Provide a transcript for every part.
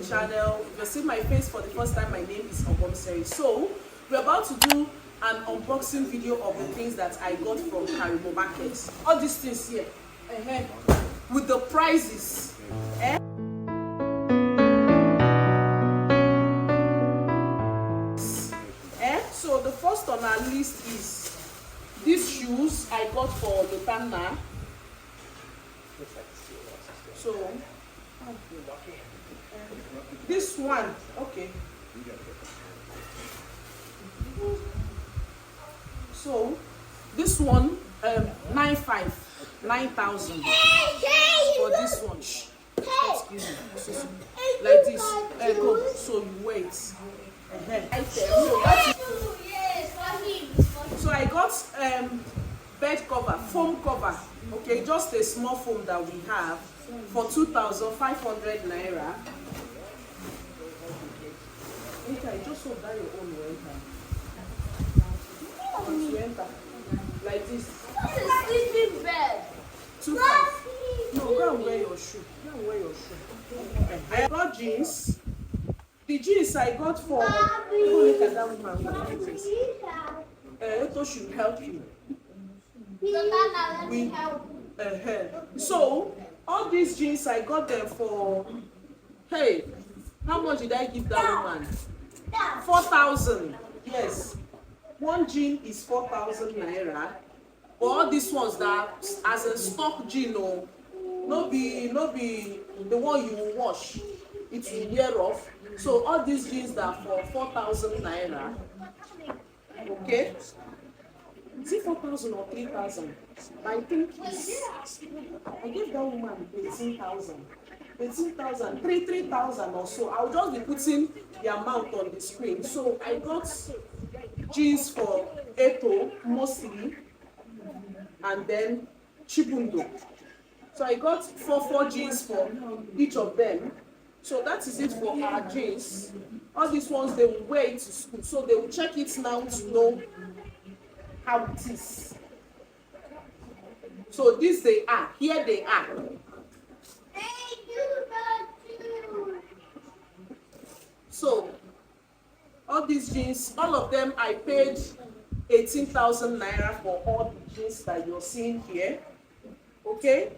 channel. If you're seeing my face for the first time, my name is OGOM'S. So we're about to do an unboxing video of the things that I got from Caribou Market. All these things here, with the prices. So the first on our list is these shoes I got for LOTANNA. So this one, okay. So this one, 9,000 for this one. Excuse me. Like this. Go. So you wait. So I got bed cover, foam cover. Okay, just a small foam that we have for 2,500 naira. Okay, just so that your own will enter. Like this. This is sleeping bed. 2,500. No, go and wear your shoe. Go and wear your shoe. I got jeans. The jeans I got for. Look at that woman. It should help you. So all these jeans I got them for. Hey, how much did I give that woman? 4,000. Yes, one jean is 4,000 naira. But all these ones that as a stock jean, no be the one you will wash, it will wear off. So all these jeans are for 4,000 naira. Okay. Is it 4,000 or 3,000? I think it's. I gave that woman 18,000. 18,000, 3,000 or so. I'll just be putting the amount on the screen. So I got jeans for Eto mostly, and then Chibundo. So I got four jeans for each of them. So that is it for our jeans. All these ones they will wear it to school, so they will check it now to know how it is. So these they are. Here they are. So all these jeans, all of them, I paid 18,000 naira for all the jeans that you're seeing here. Okay?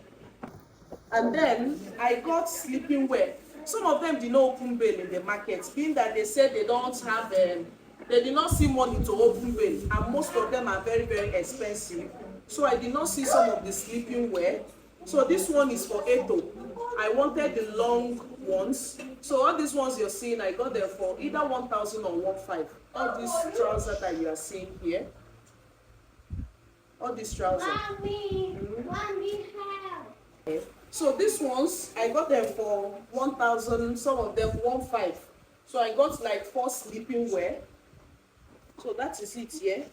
And then I got sleeping wear. Some of them did not open bail in the market, being that they said they don't have, they did not see money to open bail, and most of them are very, very expensive. So I did not see some of the sleeping wear. So this one is for Eto. I wanted the long ones. So all these ones you're seeing, I got them for either 1,000 or 1,500. All these trousers that you are seeing here. All these trousers. So these ones, I got them for 1,000, some of them 1,500. So I got like 4 sleeping wear. So that is it here.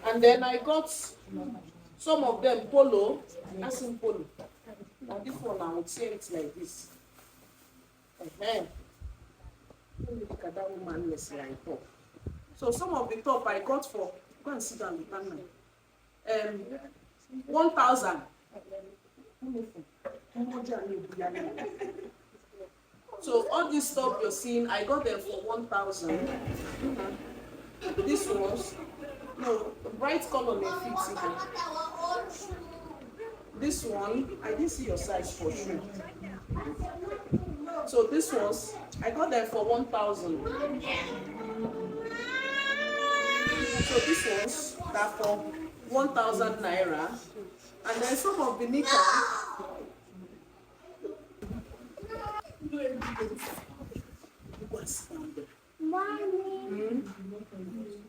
And then I got some of them polo. That's in polo. Now this one I would say it's like this. Look at that woman like top. So some of the top I got for, go and sit down with that man. 1,000. So all this stuff you're seeing, I got them for 1,000. This ones, no, bright color may fit even. This one, I didn't see your size for sure. So this ones, I got them for 1,000. So this ones, that for 1,000 naira. And then some of the knickers. Mommy.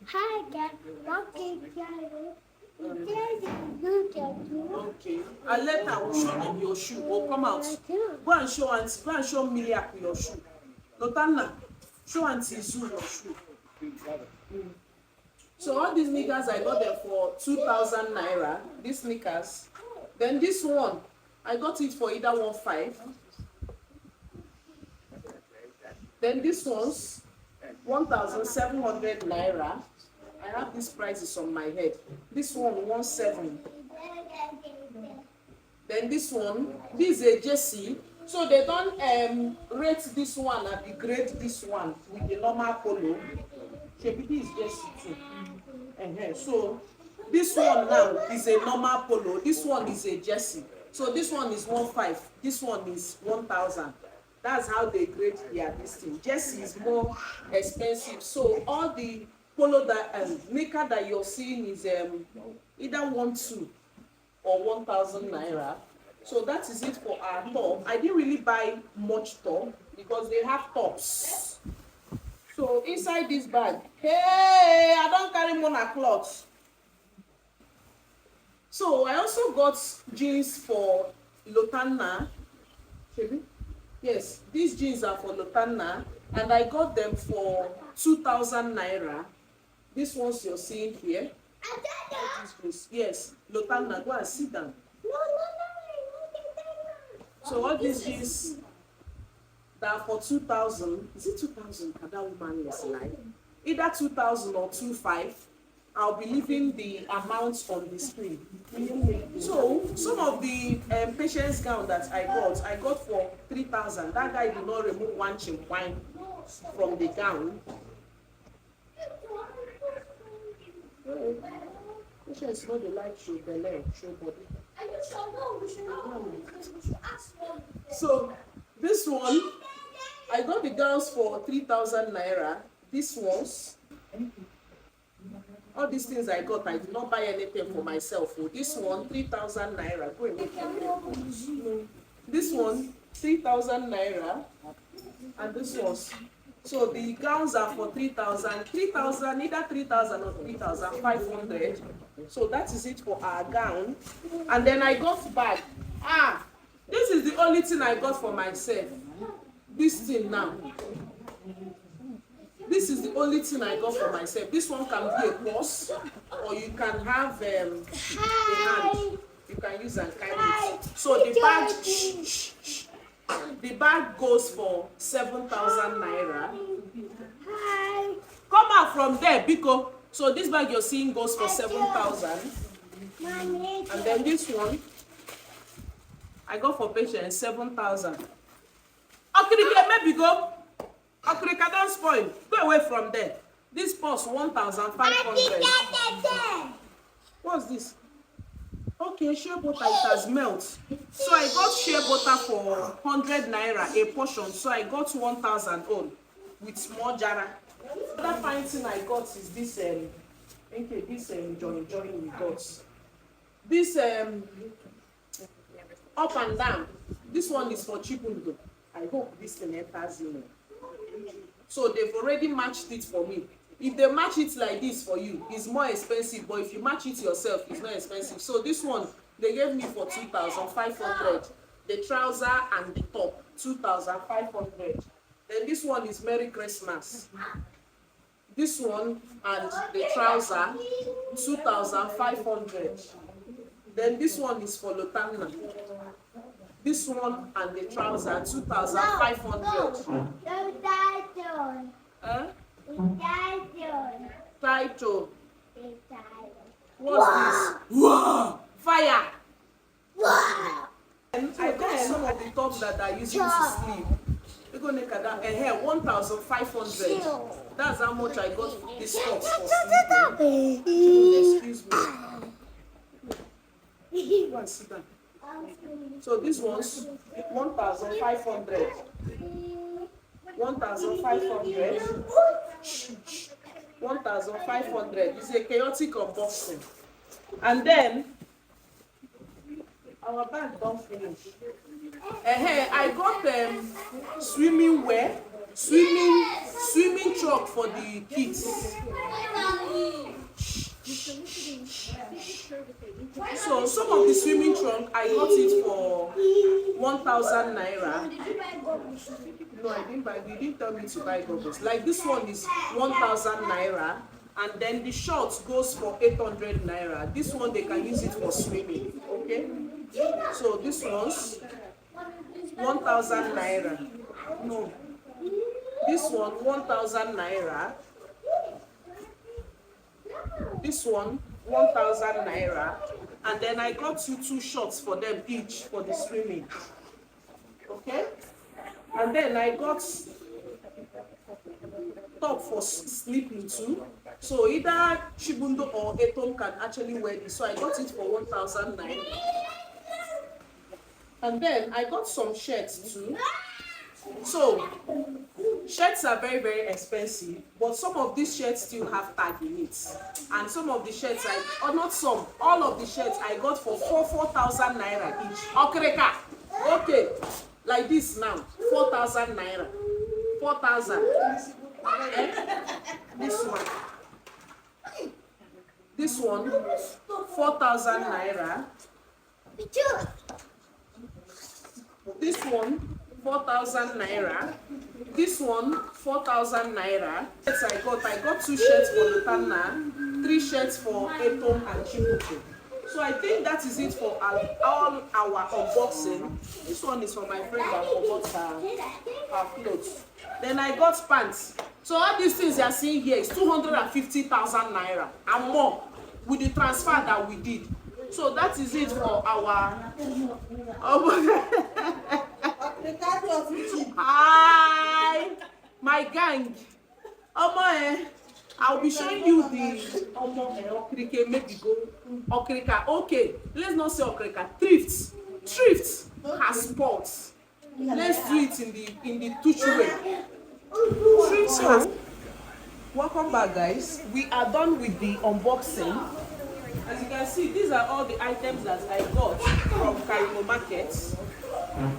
Hi, Dad. Okay. I'll let her show them your shoe. Or come out. Go and show Auntie. Go and show Miliak your shoe. LOTANNA, show Auntie Zoo your shoe. So all these knickers I got them for 2,000 naira. These knickers. Then this one, I got it for either 1,500. Then this one's 1,700 naira. I have these prices on my head. This one 1,700. Then this one, this is a jersey. So they don't rate this one and degrade this one with the normal polo. Shebi is just too. So this one now is a normal polo. This one is a jersey. So this one is 1,500. This one is 1,000. That's how they grade their this thing. Jersey is more expensive. So all the polo that knicker that you're seeing is either 1,200 or 1,000 naira. So that is it for our top. I didn't really buy much top because they have tops. So inside this bag, hey, I don't carry monocloth. So I also got jeans for LOTANNA. Yes, these jeans are for LOTANNA, and I got them for 2,000 naira. These ones you're seeing here. Yes, LOTANNA. Go and sit down. So all these jeans that are for 2,000. Is it 2,000? That woman is like either 2,000 or 2,500. I'll be leaving the amounts on the screen. So some of the patient's gown that I got for 3,000. That guy did not remove one wine from the gown. Patients know they like show belly, show body. So this one, I got the gowns for 3,000 naira. This ones, all these things I got, I did not buy anything for myself. Oh, this one, 3,000 naira. Go and make it. This one, 3,000 naira, and this was. So the gowns are for 3,000, either 3,000 or 3,500. So that is it for our gown. And then I got bag. This is the only thing I got for myself. This thing now. This is the only thing I got for myself. This one can be a purse, or you can have a hand. You can use and carry it. So the bag goes for 7,000 naira. Come out from there, Biko. So this bag you're seeing goes for 7,000. And then this one, I got for patient 7,000. Okrika, maybe go. Okrika, don't spoil. Go away from there. This purse 1,500. What's this? Okay, shea butter, it has melt. So I got shea butter for 100 naira a portion. So I got 1,000 on with small jara. Another fine thing I got is this join we got. This up and down. This one is for Chibundo. I hope this thing enters in. So they've already matched it for me. If they match it like this for you, it's more expensive. But if you match it yourself, it's not expensive. So this one, they gave me for 2,500. The trouser and the top, 2,500. Then this one is Merry Christmas. This one and the trouser, 2,500. Then this one is for LOTANNA. This one and the trouser, 2,500. Title. What's this? Wow! Fire! Wow! And I got some of the tops that I use to sleep. We're going to make that hair 1,500. That's how much I got this tops for sleeping. Excuse me. Go and sit down. So this one's 1,500. 1,500. 1,500. It's a chaotic unboxing. And then our bag don't finish. I got Swimwear, swimming truck for the kids. So some of the swimming trunk I got it for 1,000 naira. No, I didn't buy. You didn't tell me to buy goggles. Like this one is 1,000 naira, and then the shorts goes for 800 naira. This one they can use it for swimming. Okay. So this one's 1,000 naira. No. This one 1,000 naira. This one 1,000 naira. And then I got two shorts for them each for the swimming. Okay? And then I got top for sleeping too. So either Chibundo or Etom can actually wear this. So I got it for 1,000 naira. And then I got some shirts too. So shirts are very, very expensive, but some of these shirts still have tag in it. And some of the shirts, or not some, all of the shirts I got for 4,000 naira each. Okreka. Okay, like this now, 4,000 naira. 4,000. This one. This one, 4,000 naira. This one, 4,000 naira. This one, 4,000 naira. Yes, I got 2 shirts for LOTANNA, 3 shirts for Etom and Chibundo. So I think that is it for all our unboxing. This one is for my friend that forgot her clothes. Then I got pants. So all these things you are seeing here is 250,000 naira and more with the transfer that we did. So that is it for our hi, my gang. I'll be showing you the Okrika, maybe go Okrika. Okay, let's not say Okrika. Thrift has sports. Let's do it in the Tuchu way. So, welcome back, guys. We are done with the unboxing. As you can see, these are all the items that I got from Carimo Market.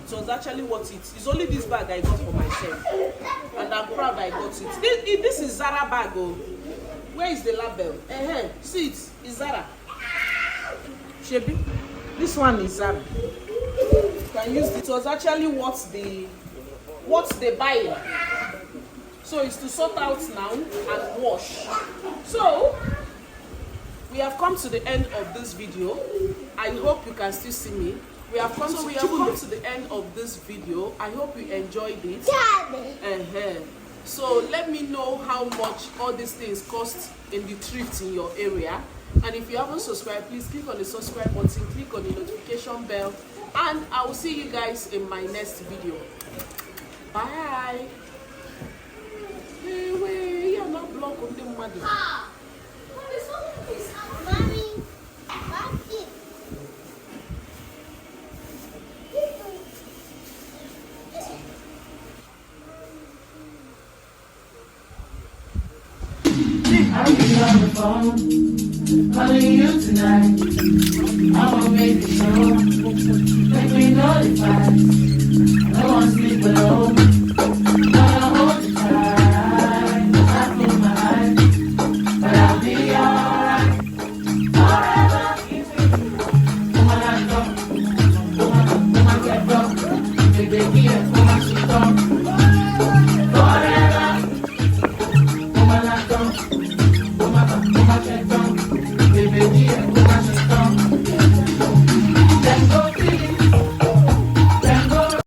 So it's actually what it is. It's only this bag I got for myself, and I'm proud I got it. This is Zara bag. Oh, where is the label? See it. It's Zara. Shebi, this one is Zara. You can use it. It was actually what they buy. So it's to sort out now and wash. So we have come to the end of this video. I hope you can still see me. We have come to the end of this video. I hope you enjoyed it. So let me know how much all these things cost in the thrift in your area. And if you haven't subscribed, please click on the subscribe button, click on the notification bell, and I will see you guys in my next video. Bye. Hey, you're not blocking the money. I'll be on the phone, calling you tonight. I won't make it sure, make me notified. No one sleep alone, gotta hold you tight. I close my eyes, but I'll be alright. Forever. Come on, I come on, get broke. Big baby, come on, she come. Forever. Come on, I come. Baby, yeah,